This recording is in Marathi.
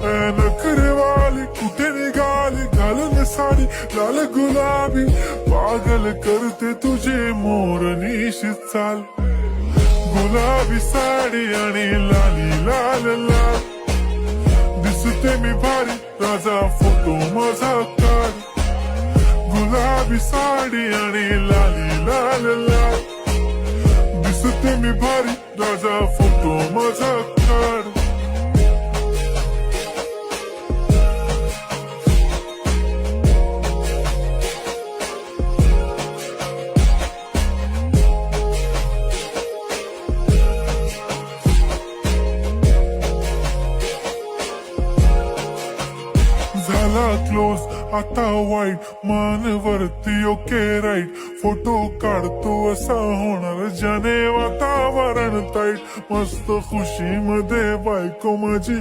नखरेवाली कुठे निघाली घालून साडी लाल गुलाबी, पागल करते तुझे मोरनीशी चाल, गुलाबी साडी आणि लाली लाल लाल, दिसते मी भारी राजा फोटो माझा काढ, गुलाबी साडी आणि लाली लाल लाल, दिसते मी भारी राजा फोटो माझा काढ. झाला क्लोज आता वाईट, मान वरती ओके राईट, फोटो काढतो असा होणार ज्याने वातावरण ताईट, मस्त खुशी मध्ये बायको माझी